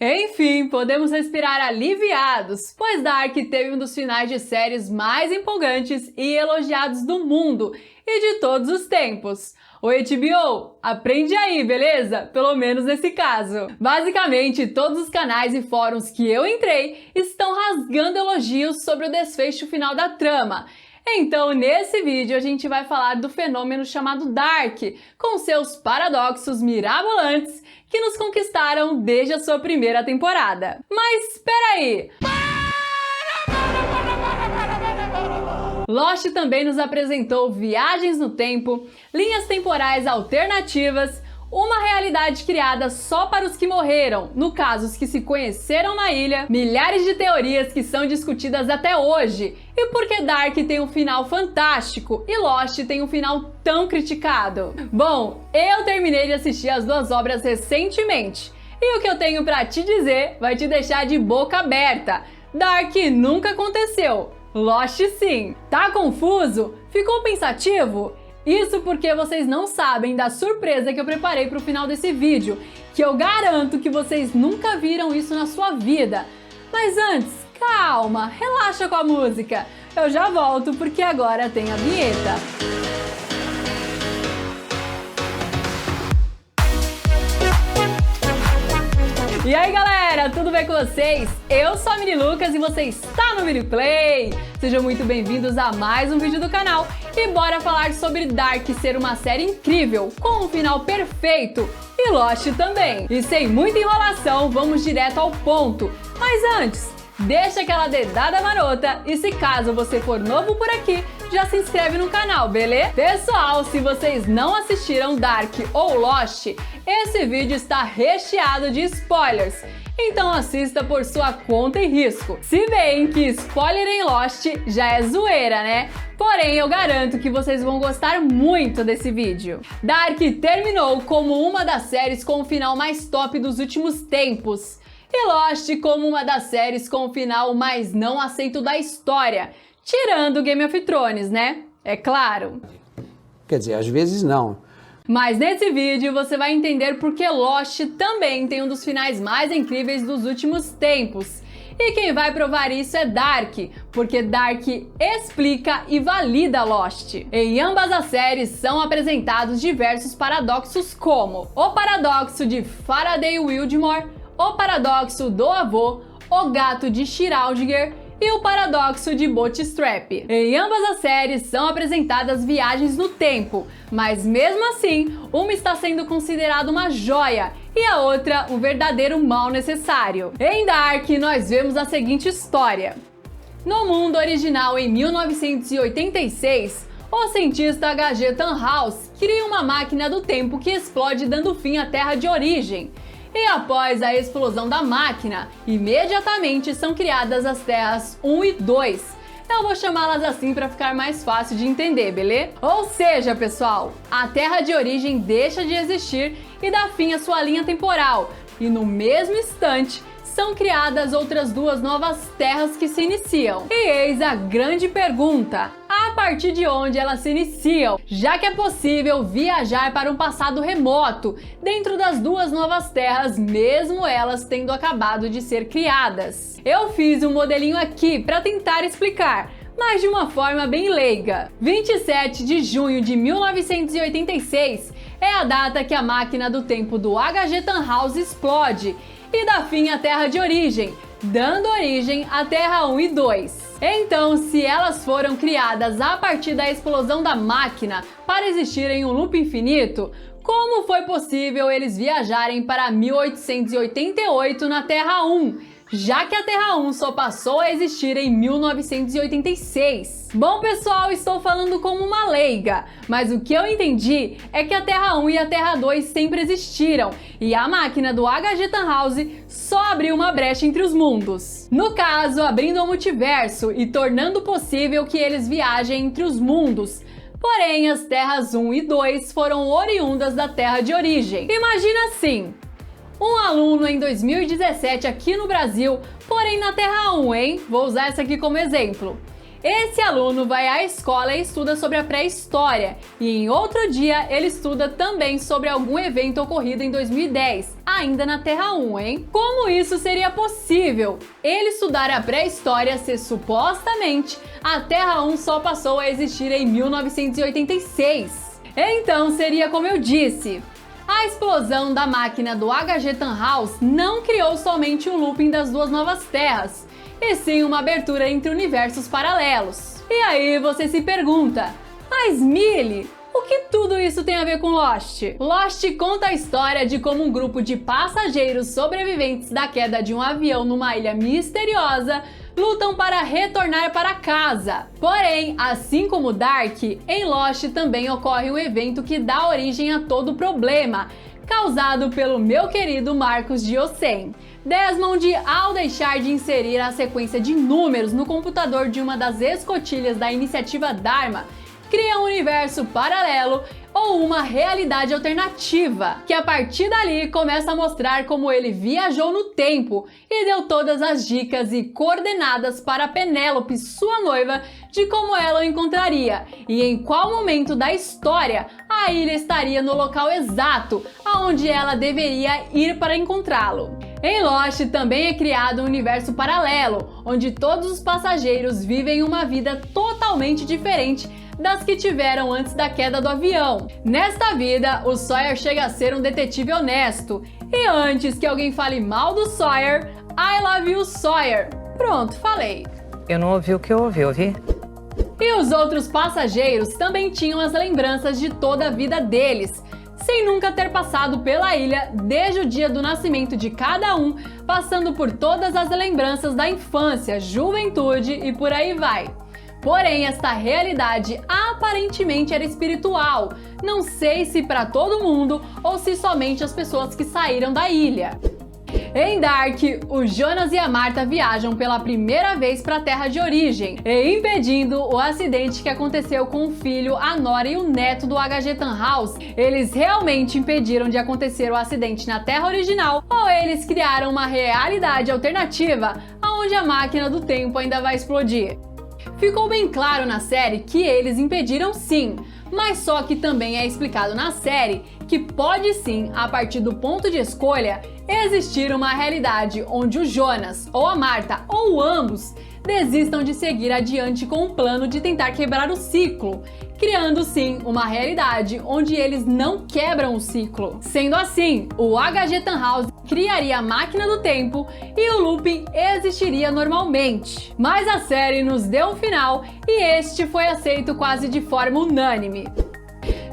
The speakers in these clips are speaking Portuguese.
Enfim, podemos respirar aliviados, pois Dark teve um dos finais de séries mais empolgantes e elogiados do mundo e de todos os tempos. O HBO, aprende aí, beleza? Pelo menos nesse caso. Basicamente, todos os canais e fóruns que eu entrei estão rasgando elogios sobre o desfecho final da trama. Então, nesse vídeo, a gente vai falar do fenômeno chamado Dark, com seus paradoxos mirabolantes que nos conquistaram desde a sua primeira temporada. Mas espera aí! Lost também nos apresentou viagens no tempo, linhas temporais alternativas, uma realidade criada só para os que morreram, no caso os que se conheceram na ilha, milhares de teorias que são discutidas até hoje, e por que Dark tem um final fantástico e Lost tem um final tão criticado. Bom, eu terminei de assistir as duas obras recentemente, e o que eu tenho pra te dizer vai te deixar de boca aberta. Dark nunca aconteceu, Lost sim. Tá confuso? Ficou pensativo? Isso porque vocês não sabem da surpresa que eu preparei para o final desse vídeo, que eu garanto que vocês nunca viram isso na sua vida. Mas antes, calma, relaxa com a música. Eu já volto porque agora tem a vinheta. E aí galera, tudo bem com vocês? Eu sou a Mini Lucas e você está no Mini Play. Sejam muito bem-vindos a mais um vídeo do canal e bora falar sobre Dark ser uma série incrível, com um final perfeito, e Lost também. E sem muita enrolação, vamos direto ao ponto. Mas antes, deixa aquela dedada marota e se caso você for novo por aqui, já se inscreve no canal, beleza? Pessoal, se vocês não assistiram Dark ou Lost, esse vídeo está recheado de spoilers, então assista por sua conta e risco. Se bem que spoiler em Lost já é zoeira, né? Porém, eu garanto que vocês vão gostar muito desse vídeo. Dark terminou como uma das séries com o final mais top dos últimos tempos, e Lost como uma das séries com o final mais não aceito da história, tirando Game of Thrones, né? É claro. Quer dizer, às vezes não. Mas nesse vídeo você vai entender por que Lost também tem um dos finais mais incríveis dos últimos tempos. E quem vai provar isso é Dark, porque Dark explica e valida Lost. Em ambas as séries são apresentados diversos paradoxos, como o paradoxo de Faraday-Willdemort, o paradoxo do avô, o gato de Schrödinger e o paradoxo de Bootstrap. Em ambas as séries são apresentadas viagens no tempo, mas mesmo assim, uma está sendo considerada uma joia e a outra um verdadeiro mal necessário. Em Dark, nós vemos a seguinte história. No mundo original, em 1986, o cientista H.G. Tannhaus cria uma máquina do tempo que explode dando fim à Terra de origem. E após a explosão da máquina, imediatamente são criadas as Terras 1 e 2. Eu vou chamá-las assim para ficar mais fácil de entender, beleza? Ou seja, pessoal, a Terra de origem deixa de existir e dá fim à sua linha temporal. E no mesmo instante, são criadas outras duas novas terras que se iniciam. E eis a grande pergunta: a partir de onde elas se iniciam? Já que é possível viajar para um passado remoto dentro das duas novas terras, mesmo elas tendo acabado de ser criadas. Eu fiz um modelinho aqui para tentar explicar, mas de uma forma bem leiga. 27 de junho de 1986 é a data que a máquina do tempo do H.G. Tannhaus explode e dá fim à Terra de origem, dando origem à Terra 1 e 2. Então, se elas foram criadas a partir da explosão da máquina para existir em um loop infinito, como foi possível eles viajarem para 1888 na Terra 1, já que a Terra 1 só passou a existir em 1986? Bom, pessoal, estou falando como uma leiga, mas o que eu entendi é que a Terra 1 e a Terra 2 sempre existiram, e a máquina do H.G. Tannhaus só abriu uma brecha entre os mundos. No caso, abrindo o multiverso e tornando possível que eles viajem entre os mundos. Porém, as Terras 1 e 2 foram oriundas da Terra de origem. Imagina assim: um aluno em 2017 aqui no Brasil, porém na Terra 1, hein? Vou usar essa aqui como exemplo. Esse aluno vai à escola e estuda sobre a pré-história, e em outro dia ele estuda também sobre algum evento ocorrido em 2010, ainda na Terra 1, hein? Como isso seria possível? Ele estudar a pré-história se supostamente a Terra 1 só passou a existir em 1986. Então seria como eu disse. A explosão da máquina do HG Tannhaus não criou somente o looping das duas novas terras, e sim uma abertura entre universos paralelos. E aí você se pergunta, mas Millie, o que tudo isso tem a ver com Lost? Lost conta a história de como um grupo de passageiros sobreviventes da queda de um avião numa ilha misteriosa lutam para retornar para casa. Porém, assim como Dark, em Lost também ocorre um evento que dá origem a todo o problema, causado pelo meu querido Marcos de Ossen. Desmond, ao deixar de inserir a sequência de números no computador de uma das escotilhas da iniciativa Dharma, cria um universo paralelo ou uma realidade alternativa, que a partir dali começa a mostrar como ele viajou no tempo e deu todas as dicas e coordenadas para Penélope, sua noiva, de como ela o encontraria e em qual momento da história a ilha estaria no local exato aonde ela deveria ir para encontrá-lo. Em Lost também é criado um universo paralelo, onde todos os passageiros vivem uma vida totalmente diferente das que tiveram antes da queda do avião. Nesta vida, o Sawyer chega a ser um detetive honesto. E antes que alguém fale mal do Sawyer, I love you, Sawyer. Pronto, falei. Eu não ouvi o que eu ouvi? E os outros passageiros também tinham as lembranças de toda a vida deles, sem nunca ter passado pela ilha desde o dia do nascimento de cada um, passando por todas as lembranças da infância, juventude e por aí vai. Porém, esta realidade aparentemente era espiritual, não sei se para todo mundo ou se somente as pessoas que saíram da ilha. Em Dark, o Jonas e a Martha viajam pela primeira vez para a terra de origem, e impedindo o acidente que aconteceu com o filho, a nora e o neto do HG Tannhaus, eles realmente impediram de acontecer o acidente na terra original, ou eles criaram uma realidade alternativa, onde a máquina do tempo ainda vai explodir. Ficou bem claro na série que eles impediram sim, mas só que também é explicado na série que pode sim, a partir do ponto de escolha, existir uma realidade onde o Jonas, ou a Martha, ou ambos, desistam de seguir adiante com o plano de tentar quebrar o ciclo, criando sim uma realidade onde eles não quebram o ciclo. Sendo assim, o HG Tannhaus criaria a máquina do tempo e o looping existiria normalmente. Mas a série nos deu um final e este foi aceito quase de forma unânime.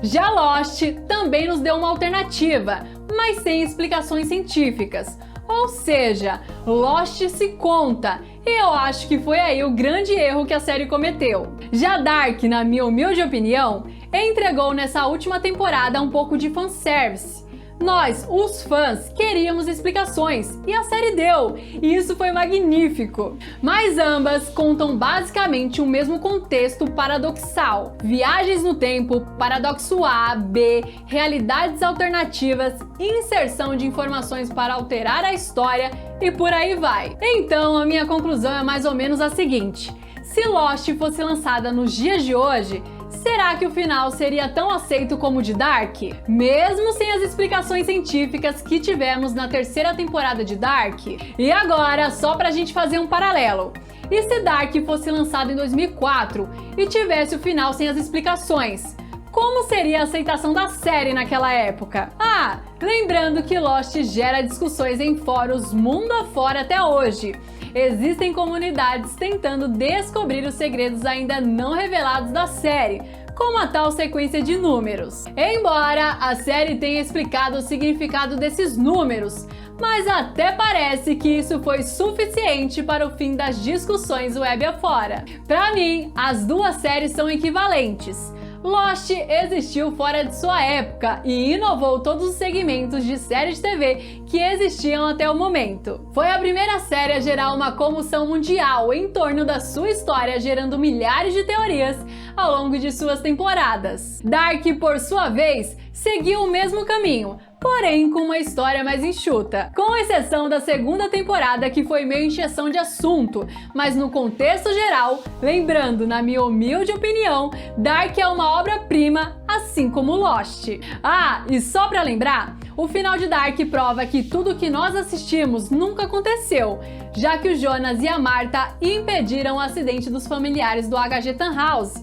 Já Lost também nos deu uma alternativa, mas sem explicações científicas. Ou seja, Lost se conta, e eu acho que foi aí o grande erro que a série cometeu. Já Dark, na minha humilde opinião, entregou nessa última temporada um pouco de fanservice. Nós, os fãs, queríamos explicações e a série deu, e isso foi magnífico. Mas ambas contam basicamente o mesmo contexto paradoxal: viagens no tempo, paradoxo A, B, realidades alternativas, inserção de informações para alterar a história e por aí vai. Então a minha conclusão é mais ou menos a seguinte: se Lost fosse lançada nos dias de hoje, será que o final seria tão aceito como o de Dark? Mesmo sem as explicações científicas que tivemos na terceira temporada de Dark? E agora, só pra gente fazer um paralelo. E se Dark fosse lançado em 2004 e tivesse o final sem as explicações? Como seria a aceitação da série naquela época? Ah, lembrando que Lost gera discussões em fóruns mundo afora até hoje. Existem comunidades tentando descobrir os segredos ainda não revelados da série, como a tal sequência de números. Embora a série tenha explicado o significado desses números, mas até parece que isso foi suficiente para o fim das discussões web afora. Para mim, as duas séries são equivalentes. Lost existiu fora de sua época e inovou todos os segmentos de série de TV que existiam até o momento. Foi a primeira série a gerar uma comoção mundial em torno da sua história, gerando milhares de teorias ao longo de suas temporadas. Dark, por sua vez, seguiu o mesmo caminho, porém com uma história mais enxuta. Com exceção da segunda temporada, que foi meio encheção de assunto, mas no contexto geral, lembrando, na minha humilde opinião, Dark é uma obra-prima, assim como Lost. Ah, e só pra lembrar, o final de Dark prova que tudo que nós assistimos nunca aconteceu, já que o Jonas e a Martha impediram o acidente dos familiares do HG Tannhaus.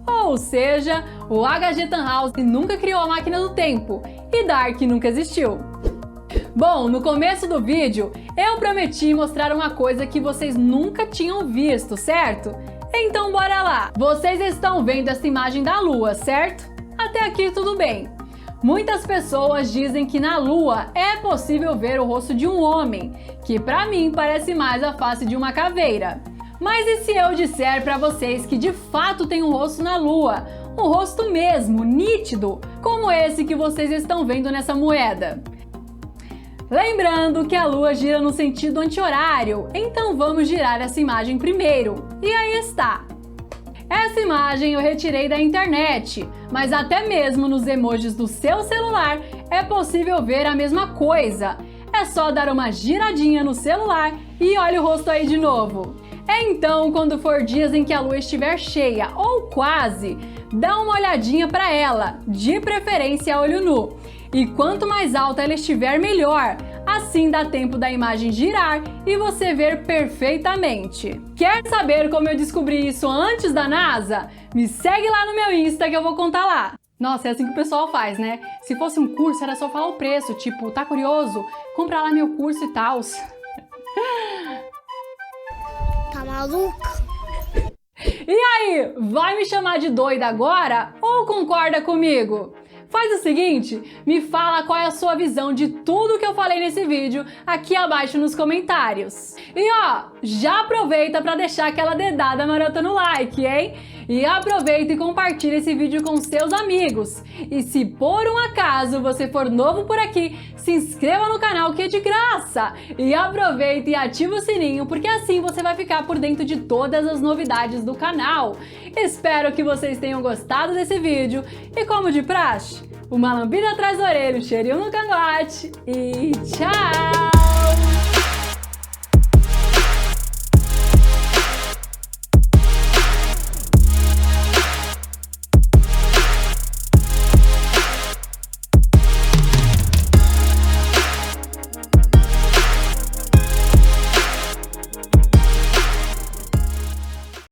Ou seja, o HG Tannhaus nunca criou a máquina do tempo e Dark nunca existiu. Bom, no começo do vídeo, eu prometi mostrar uma coisa que vocês nunca tinham visto, certo? Então bora lá! Vocês estão vendo essa imagem da Lua, certo? Até aqui tudo bem. Muitas pessoas dizem que na Lua é possível ver o rosto de um homem, que pra mim parece mais a face de uma caveira. Mas e se eu disser pra vocês que de fato tem um rosto na Lua? Um rosto mesmo, nítido, como esse que vocês estão vendo nessa moeda. Lembrando que a Lua gira no sentido anti-horário, então vamos girar essa imagem primeiro. E aí está! Essa imagem eu retirei da internet, mas até mesmo nos emojis do seu celular é possível ver a mesma coisa. É só dar uma giradinha no celular e olha o rosto aí de novo. Então, quando for dias em que a lua estiver cheia ou quase, dá uma olhadinha para ela, de preferência a olho nu. E quanto mais alta ela estiver, melhor. Assim dá tempo da imagem girar e você ver perfeitamente. Quer saber como eu descobri isso antes da NASA? Me segue lá no meu Insta que eu vou contar lá. Nossa, é assim que o pessoal faz, né? Se fosse um curso, era só falar o preço, tipo, tá curioso? Compra lá meu curso e tal. Tá maluca? E aí, vai me chamar de doida agora ou concorda comigo? Faz o seguinte, me fala qual é a sua visão de tudo que eu falei nesse vídeo aqui abaixo nos comentários. E ó, já aproveita para deixar aquela dedada marota no like, hein? E aproveita e compartilha esse vídeo com seus amigos. E se por um acaso você for novo por aqui, se inscreva no canal que é de graça. E aproveita e ativa o sininho, porque assim você vai ficar por dentro de todas as novidades do canal. Espero que vocês tenham gostado desse vídeo. E como de praxe, uma lambida atrás da orelha, um cheirinho no cangote e tchau!